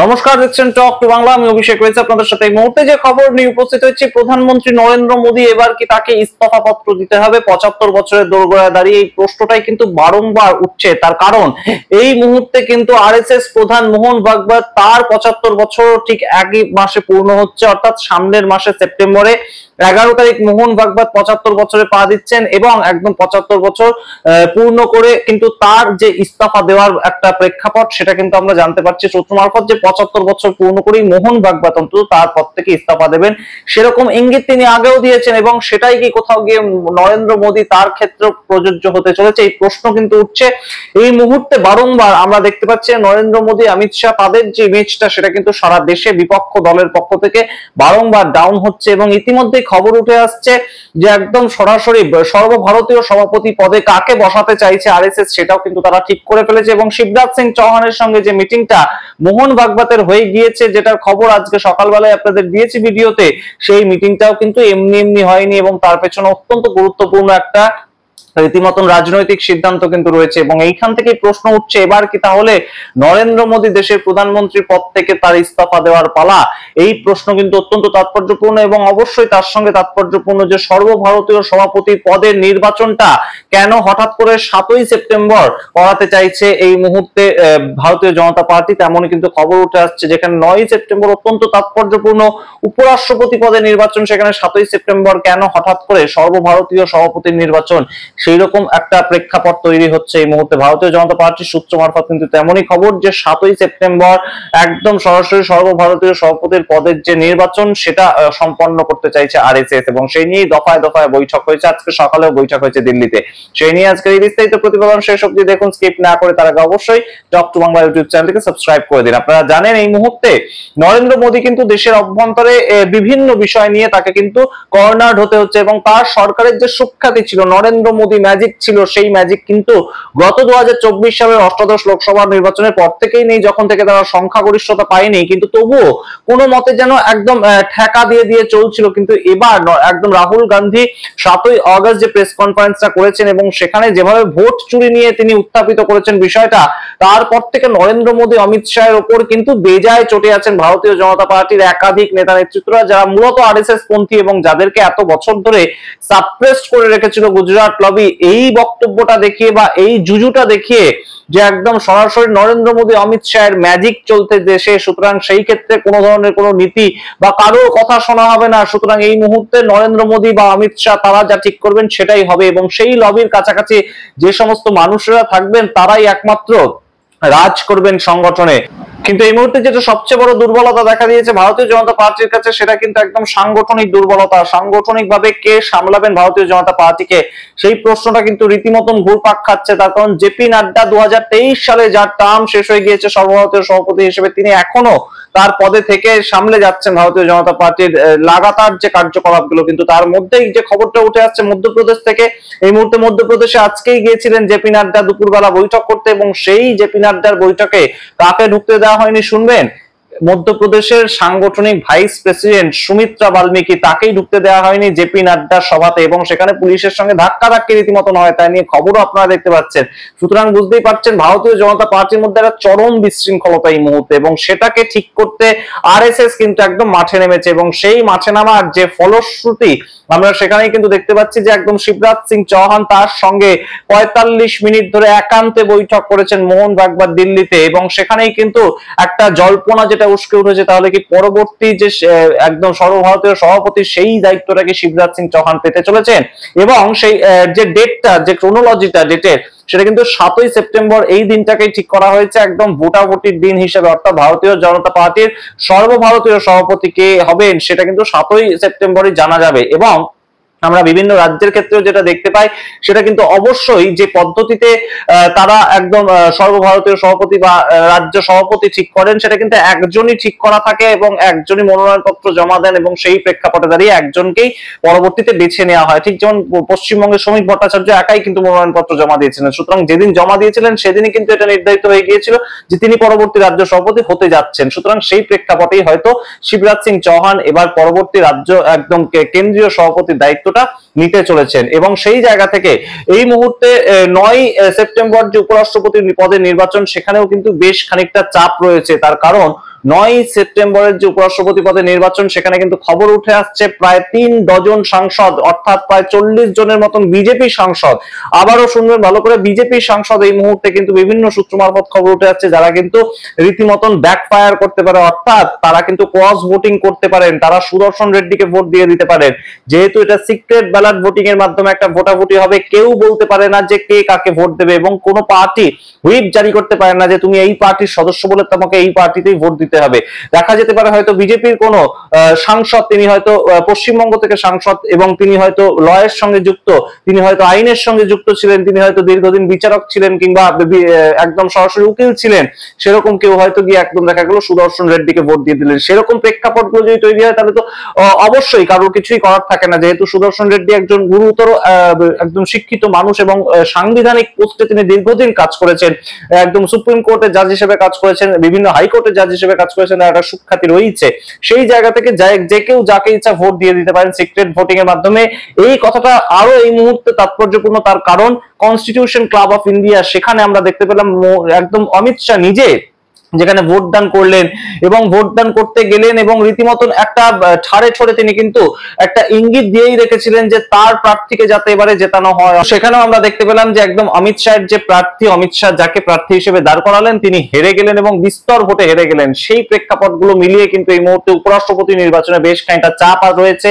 নমস্কার, দেখছেন talk to Bangla. আমি অভিষেক রয়েছে আপনাদের সাথে। এই মুহূর্তে যে খবর নিয়ে উপস্থিত হয়েছে, প্রধানমন্ত্রী নরেন্দ্র মোদী এবার কি তাকে ইস্তফা পত্র দিতে হবে 75 বছরের দোরগোড়ায় দাঁড়িয়ে? এই প্রশ্নটাই কিন্তু বারংবার উঠছে। তার কারণ এই মুহূর্তে কিন্তু আরএসএস প্রধান মোহন ভাগবত তার 75 বছর ঠিক একই মাসে পূর্ণ হচ্ছে, অর্থাৎ সামনের মাসে সেপ্টেম্বরে 11 তারিখ মোহন ভাগবত 75 বছরে পা দিচ্ছেন এবং একদম 75 বছর পূর্ণ করে কিন্তু তার যে ইস্তফা দেওয়ার একটা প্রেক্ষাপট সেটা কিন্তু আমরা জানতে পারছি সূত্র মারফত, যে 75 বছর পূর্ণ করেই মোহন ভাগবত অন্তত তার পদ থেকে ইস্তফা দেবেন, সেরকম ইঙ্গিত তিনি আগেও দিয়েছেন। এবং সেটাই কি কোথাও গিয়ে নরেন্দ্র মোদী তার ক্ষেত্রে প্রযোজ্য হতে চলেছে, এই প্রশ্ন কিন্তু উঠছে এই মুহূর্তে। বারংবার আমরা দেখতে পাচ্ছি নরেন্দ্র মোদী, অমিত শাহ, তাদের যে ইমেজটা সেটা কিন্তু সারা দেশে বিপক্ষ দলের পক্ষ থেকে বারংবার ডাউন হচ্ছে। এবং ইতিমধ্যে খবর উঠে আসছে যে একদম সরাসরি সর্বভারতীয় সভাপতি পদে কাকে বসাতে চাইছে আরএসএস, সেটাও কিন্তু তারা ঠিক করে ফেলেছে। এবং শিবরাজ সিং চৌহানের সঙ্গে যে মিটিংটা মোহন ভাগবতের হয়ে গিয়েছে, যেটার খবর আজকে সকালবেলায় আপনাদের দিয়েছি ভিডিওতে, সেই মিটিংটাও কিন্তু এমনি এমনি হয়নি এবং তার পেছনে অত্যন্ত গুরুত্বপূর্ণ একটা রীতিমতন রাজনৈতিক সিদ্ধান্ত কিন্তু রয়েছে। এবং এইখান থেকে প্রশ্ন উঠছে, এবার কি তাহলে নরেন্দ্র মোদী দেশের প্রধানমন্ত্রী পদ থেকে তার ইস্তফা দেওয়ার পালা? এই প্রশ্ন কিন্তু অত্যন্ত তাৎপর্যপূর্ণ। এবং অবশ্যই তার সঙ্গে তাৎপর্যপূর্ণ যে সর্বভারতীয় সভাপতি পদের নির্বাচনটা কেন হঠাৎ করে 7ই সেপ্টেম্বর করাতে চাইছে এই মুহূর্তে ভারতীয় জনতা পার্টি, তেমনই কিন্তু খবর উঠে আসছে যেখানে 9ই সেপ্টেম্বর অত্যন্ত তাৎপর্যপূর্ণ উপরাষ্ট্রপতি পদের নির্বাচন, সেখানে 7ই সেপ্টেম্বর কেন হঠাৎ করে সর্বভারতীয় সভাপতির নির্বাচন, সেই রকম একটা প্রেক্ষাপট তৈরি হচ্ছে এই মুহূর্তে ভারতীয় জনতা পার্টির সূত্র মারফত। কিন্তু তেমনই খবর যে 7ই সেপ্টেম্বর একদম সরাসরি সর্বভারতীয় সভাপতির পদের যে নির্বাচন সেটা সম্পন্ন করতে চাইছে আরএসএস, এবং সেই নিয়ে দফায় দফায় বৈঠক হয়েছে। আজকে সকালেও বৈঠক হয়েছে দিল্লিতে। সেই নিয়ে আজকে এই বিস্তারিত প্রতিবেদন শেষ অবধি দেখুন, স্কিপ না করে। তার আগে অবশ্যই টক টু বাংলা ইউটিউব চ্যানেলটিকে সাবস্ক্রাইব করে দিন। আপনারা জানেন এই মুহূর্তে নরেন্দ্র মোদী কিন্তু দেশের অভ্যন্তরে বিভিন্ন বিষয় নিয়ে তাকে কিন্তু কর্নার্ড হতে হচ্ছে। এবং তার সরকারের যে সুখ্যাতি ছিল, নরেন্দ্র মোদী ম্যাজিক ছিল, সেই ম্যাজিক কিন্তু গত 2024 সালের অষ্টাদশ লোকসভা নির্বাচনের পর থেকেই নেই, যখন থেকে তারা সংখ্যাগরিষ্ঠতা পায়নি। কিন্তু তবুও কোনো মতে যেন একদম ঠেকা দিয়ে দিয়ে চলছিল। কিন্তু এবার একদম রাহুল গান্ধী 7ই আগস্ট যে প্রেস কনফারেন্সটা করেছেন এবং সেখানে যেভাবে ভোট চুরি নিয়ে তিনি উত্থাপিত করেছেন বিষয়টা, তারপর থেকে নরেন্দ্র মোদী, অমিত শাহের ওপর কিন্তু বেজায় চটে আছেন ভারতীয় জনতা পার্টির একাধিক নেতা নেতৃত্বরা, যারা মূলত আরএসএস পন্থী এবং যাদেরকে এত বছর ধরে সাপ্রেস করে রেখেছিল গুজরাট লবি। এই বক্তব্যটা দেখিয়ে বা এই জুজুটা দেখিয়ে যে একদম সরাসরি নরেন্দ্র মোদী, অমিত শাহের ম্যাজিক চলতে দেশে, সুতরাং সেই ক্ষেত্রে কোনো ধরনের কোনো নীতি বা কারোর কথা শোনা হবে না। সুতরাং এই মুহূর্তে নরেন্দ্র মোদী বা অমিত শাহ তারা যা ঠিক করবেন সেটাই হবে, এবং সেই লবির কাছাকাছি যে সমস্ত মানুষরা থাকবেন তারাই একমাত্র রাজ করবেন সংগঠনে। কিন্তু এই মুহূর্তে যেটা সবচেয়ে বড় দুর্বলতা দেখা দিয়েছে ভারতীয় জনতা পার্টির কাছে, সেটা কিন্তু একদম সাংগঠনিক দুর্বলতা। সাংগঠনিক ভাবে কে সামলাবেন ভারতীয় জনতা পার্টিকে, সেই প্রশ্নটা কিন্তু রীতিমতন ঘুরপাক খাচ্ছে। তার কারণ জেপি নাড্ডা 2023 সালে যার টার্ম শেষ হয়ে গিয়েছে সর্বভারতীয় সভাপতি হিসেবে, তিনি এখনো তার পদে থেকে সামলে যাচ্ছেন ভারতীয় জনতা পার্টির লাগাতার যে কার্যকলাপগুলো। কিন্তু তার মধ্যেই যে খবরটা উঠে আসছে মধ্যপ্রদেশ থেকে, এই মুহূর্তে মধ্যপ্রদেশে আজকেই গিয়েছিলেন জেপি নাড্ডা দুপুরবেলা বৈঠক করতে, এবং সেই জেপি নাড্ডার বৈঠকে কাকে ঢুকতে দেওয়া হয়নি শুনবেন? মধ্যপ্রদেশের সাংগঠনিক ভাইস প্রেসিডেন্ট সুমিত্রা বাল্মীকি, তাকেই ঢুকতে দেওয়া হয়নি জেপি নাড্ডার সভাতে, এবং সেখানে পুলিশের সঙ্গে ধাক্কাধাক্কি রীতিমতন হয়, তাই নিয়ে খবরও আপনারা দেখতে পাচ্ছেন। সুতরাং বুঝতেই পারছেন ভারতীয় জনতা পার্টির মধ্যে একটা চরম বিশৃঙ্খলতা এই মুহূর্তে, এবং সেটাকে ঠিক করতে আরএসএস কিন্তু একদম মাঠে নেমেছে। এবং সেই মাঠে নামার যে ফলশ্রুতি আমরা সেখানেই কিন্তু দেখতে পাচ্ছি যে একদম শিবরাজ সিং চৌহান তার সঙ্গে 45 মিনিট ধরে একান্তে বৈঠক করেছেন মোহন ভাগবত দিল্লিতে, এবং সেখানেই কিন্তু একটা জল্পনা যেটা উস্কে উঠেছে, তাহলে কি পরবর্তী যে একদম সর্বভারতীয় সভাপতি সেই দায়িত্বটাকে শিবরাজ সিং চৌহান পেতে চলেছেন। এবং সেই যে ডেটটা, যে ক্রোনোলজিটা ডেটের, সেটা কিন্তু 7ই সেপ্টেম্বর এই দিনটাকেই ঠিক করা হয়েছে একদম ভোটাভুটির দিন হিসেবে। অর্থাৎ ভারতীয় জনতা পার্টির সর্বভারতীয় সভাপতি কে হবেন সেটা কিন্তু 7ই সেপ্টেম্বরই জানা যাবে। এবং আমরা বিভিন্ন রাজ্যের ক্ষেত্রেও যেটা দেখতে পাই, সেটা কিন্তু অবশ্যই যে পদ্ধতিতে তারা একদম সর্বভারতীয় সভাপতি বা রাজ্য সভাপতি ঠিক করেন, সেটা কিন্তু একজনই ঠিক করা থাকে এবং একজনই মনোনয়নপত্র জমা দেন, এবং সেই প্রেক্ষাপটে দাঁড়িয়ে একজনকেই পরবর্তীতে বেছে নেওয়া হয়। ঠিক যেমন পশ্চিমবঙ্গের শ্রমিক ভট্টাচার্য একাই কিন্তু মনোনয়নপত্র জমা দিয়েছিলেন। সুতরাং যেদিন জমা দিয়েছিলেন সেদিনই কিন্তু এটা নির্ধারিত হয়ে গিয়েছিল যে তিনি পরবর্তী রাজ্য সভাপতি হতে যাচ্ছেন। সুতরাং সেই প্রেক্ষাপটেই হয়তো শিবরাজ সিং চৌহান এবার পরবর্তী রাজ্য একদম কেন্দ্রীয় সভাপতির দায়িত্বটা নিতে চলেছেন। এবং সেই জায়গা থেকে এই মুহূর্তে 9ই সেপ্টেম্বর যে উপরাষ্ট্রপতি পদের নির্বাচন, সেখানেও কিন্তু বেশ খানিকটা চাপ রয়েছে। তার কারণ 9 সেপ্টেম্বরের যে উপরাষ্ট্রপতি পদে নির্বাচন, সেখানে কিন্তু খবর উঠে আসছে প্রায় 3 ডজন সাংসদ, অর্থাৎ প্রায় 40 জনের মতন বিজেপি সাংসদ, আবারও শুনবেন ভালো করে, বিজেপি সাংসদ এই মুহূর্তে কিন্তু বিভিন্ন সূত্র মারফত খবর উঠে আসছে যারা কিন্তু রীতিমতন ব্যাকফায়ার করতে পারে, অর্থাৎ তারা কিন্তু ক্রস ভোটিং করতে পারেন, তারা সুদর্শন রেড্ডিকে ভোট দিয়ে দিতে পারেন। যেহেতু এটা সিক্রেট ব্যালট ভোটিং এর মাধ্যমে একটা ভোটাভুটি হবে, কেউ বলতে পারে না যে কে কাকে ভোট দেবে, এবং কোনো পার্টি হুইপ জারি করতে পারে না যে তুমি এই পার্টির সদস্য বলে তোমাকে এই পার্টিতেই ভোট দিতে হবে। দেখা যেতে পারে হয়তো বিজেপির কোনো সাংসদ, তিনি হয়তো পশ্চিমবঙ্গ থেকে সাংসদ এবং তিনি হয়তো লয়ের সঙ্গে যুক্ত, তিনি হয়তো আইনের সঙ্গে যুক্ত ছিলেন, তিনি হয়তো দীর্ঘদিন বিচারক ছিলেন কিংবা একদম সরাসরি উকিল ছিলেন, সেরকম কেউ হয়তো গিয়ে একদম দেখা গেল সুদর্শন রেড্ডিকে ভোট দিয়ে দিলেন। সেরকম প্রেক্ষাপটগুলো যদি তৈরি হয় তাহলে তো অবশ্যই কারোর কিছুই করার থাকে না, যেহেতু সুদর্শন রেড্ডি একজন গুরুতর একদম শিক্ষিত মানুষ এবং সাংবিধানিক পোস্টে তিনি দীর্ঘদিন কাজ করেছেন, একদম সুপ্রিম কোর্টের জাজ হিসেবে কাজ করেছেন, বিভিন্ন হাইকোর্টের জাজ হিসেবে কাজ করেছেন, একটা সুখ্যাতি রয়েছে। সেই জায়গা থেকে যে কেউ যাকে ইচ্ছা ভোট দিয়ে দিতে পারেন সিক্রেট ভোটিং এর মাধ্যমে। এই কথাটা আরো এই মুহূর্তে তাৎপর্যপূর্ণ, তার কারণ কনস্টিটিউশন ক্লাব অফ ইন্ডিয়া, সেখানে আমরা দেখতে পেলাম একদম অমিত শাহ নিজে যেখানে ভোটদান করলেন এবং ভোটদান করতে গেলেন এবং রীতিমতন একটা ঠাড়ে ঠোড়ে তিনি কিন্তু একটা ইঙ্গিত দিয়েই রেখেছিলেন যে তার প্রার্থীকে যাতে এবারে জেতানো হয়। সেখানেও আমরা দেখতে পেলাম যে একদম অমিত শাহের যে প্রার্থী, অমিত শাহ যাকে প্রার্থী হিসেবে দাঁড় করালেন, তিনি হেরে গেলেন এবং বিস্তর ভোটে হেরে গেলেন। সেই প্রেক্ষাপটগুলো মিলিয়ে কিন্তু এই মুহূর্তে উপরাষ্ট্রপতি নির্বাচনে বেশ খানিকটা চাপ রয়েছে।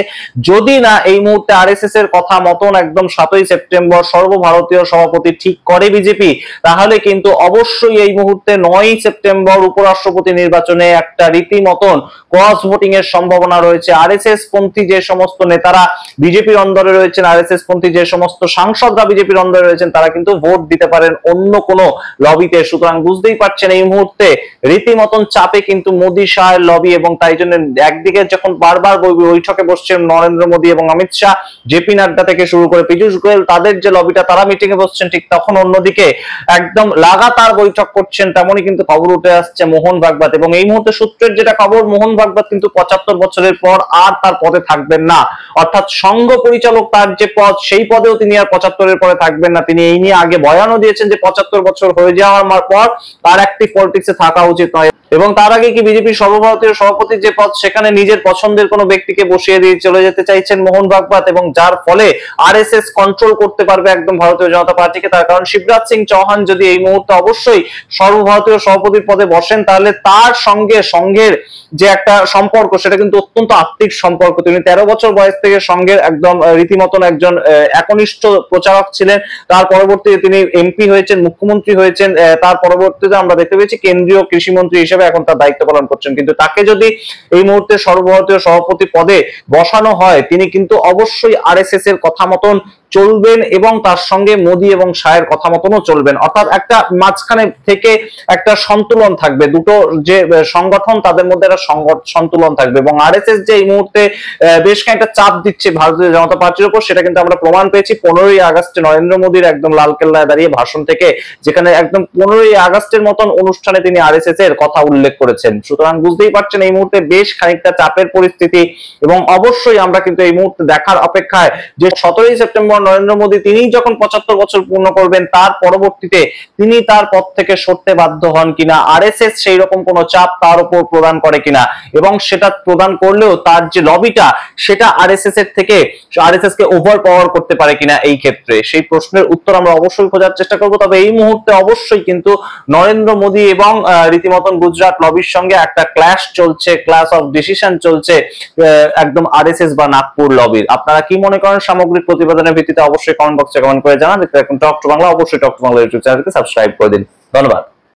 যদি না এই মুহূর্তে আরএসএস এর কথা মতন একদম 7ই সেপ্টেম্বর সর্বভারতীয় সভাপতি ঠিক করে বিজেপি, তাহলে কিন্তু অবশ্যই এই মুহূর্তে 9ই সেপ্টেম্বর উপরাষ্ট্রপতি নির্বাচনে একটা রীতিমতন ক্রস ভোটিং এর সম্ভাবনা রয়েছে। আরএসএস পন্থী যে সমস্ত নেতারা বিজেপির অন্দরে রয়েছেন, আরএসএস পন্থী যে সমস্ত সাংসদরা বিজেপির অন্দরে রয়েছেন, তারা কিন্তু ভোট দিতে পারেন অন্য কোনো লবিতে। সুতরাং বুঝতেই পারছেন এই মুহূর্তে রীতিমতন চাপে কিন্তু মোদী শাহের লবি, এবং তাই জন্য একদিকে যখন বারবার বৈঠকে বসছেন নরেন্দ্র মোদী এবং অমিত শাহ, জেপি নাড্ডা থেকে শুরু করে পীযূষ গোয়েল, তাদের যে লবিটা তারা মিটিং এ বসছেন, ঠিক তখন অন্যদিকে একদম লাগাতার বৈঠক করছেন তেমনই কিন্তু খবর উঠে আসছে মোহন ভাগবত। এবং এই মুহূর্তে সূত্রের যেটা খবর, মোহন ভাগবত কিন্তু 75 বছরের পর আর তার পদে থাকবেন না, অর্থাৎ সংঘ পরিচালক তার যে পদ, সেই পদেও তিনি আর 75-এর পরে থাকবেন না। তিনি এই নিয়ে আগে বয়ানও দিয়েছেন যে 75 বছর হয়ে যাওয়ার পর তার অ্যাক্টিভ পলিটিক্সে থাকা উচিত নয়, এবং তার আগে কি বিজেপির সর্বভারতীয় সভাপতির যে পদ, সেখানে নিজের পছন্দের কোনো ব্যক্তিকে বসিয়ে দিয়ে চলে যেতে চাইছেন মোহন ভাগবত, এবং যার ফলে আরএসএস কন্ট্রোল করতে পারবে একদম ভারতীয় জনতা পার্টিকে। তার কারণ শিবরাজ সিং চৌহান যদি এই মুহূর্তে অবশ্যই সর্বভারতীয় সভাপতির পদে বসেন, তাহলে তার সঙ্গে সংঘের যে একটা সম্পর্ক, সেটা কিন্তু অত্যন্ত আত্মিক সম্পর্ক। তিনি 13 বছর বয়স থেকে সংঘের একদম রীতিমতন একজন একনিষ্ঠ প্রচারক ছিলেন। তার পরবর্তীতে তিনি এমপি হয়েছেন, মুখ্যমন্ত্রী হয়েছেন, তার পরবর্তীতে আমরা দেখতে পেয়েছি কেন্দ্রীয় কৃষিমন্ত্রী হিসেবে এখন তার দায়িত্ব পালন করছেন। কিন্তু তাকে যদি এই মুহূর্তে সর্বভারতীয় সভাপতি পদে বসানো হয়, তিনি কিন্তু অবশ্যই আরএসএস এর কথা মতন চলবেন এবং তার সঙ্গে মোদী এবং শাহের কথা মতনও চলবেন, অর্থাৎ একটা মাঝখানে থেকে একটা সন্তুলন থাকবে, দুটো যে সংগঠন তাদের মধ্যে একটা সন্তুলন থাকবে। এবং আরএসএস যে এই মুহূর্তে বেশ খানিকটা চাপ দিচ্ছে ভারতীয় জনতা পার্টির উপর, সেটা কিন্তু আমরা প্রমাণ পেয়েছি 15ই আগস্টে নরেন্দ্র মোদীর একদম লালকেল্লায় দাঁড়িয়ে ভাষণ থেকে, যেখানে একদম 15ই আগস্টের মতন অনুষ্ঠানে তিনি আরএসএস এর কথা উল্লেখ করেছেন। সুতরাং বুঝতেই পারছেন এই মুহূর্তে বেশ খানিকটা চাপের পরিস্থিতি, এবং অবশ্যই আমরা কিন্তু এই মুহূর্তে দেখার অপেক্ষায় যে 17ই সেপ্টেম্বর নরেন্দ্র মোদী তিনি যখন 75 বছর পূর্ণ করবেন, তার পরবর্তীতে তিনি তার পদ থেকে সরতে বাধ্য হন কিনা, আরএসএস সেই রকম কোনো চাপ তার উপর প্রদান করে কিনা, এবং সেটা প্রদান করলেও তার যে লবিটা, সেটা আরএসএস এর থেকে আরএসএস কে ওভার পাওয়ার করতে পারে কিনা, এই ক্ষেত্রে সেই প্রশ্নের উত্তর আমরা অবশ্যই খোঁজার চেষ্টা করব। তবে এই মুহূর্তে অবশ্যই কিন্তু নরেন্দ্র মোদী এবং রীতিমতন গুজরাট লবির সঙ্গে একটা ক্ল্যাশ চলছে, ক্লাস অফ ডিসিশন চলছে একদম আরএসএস বা নাগপুর লবির। আপনারা কি মনে করেন সামগ্রিক প্রতিবেদনের ভিত্তিতে অবশ্যই কমেন্ট বক্সে কমেন্ট করে জানান। দেখতে এখন টক টু বাংলা, অবশ্যই টক টু বাংলা ইউটিউব চ্যানেলকে সাবস্ক্রাইব করে দিন। ধন্যবাদ।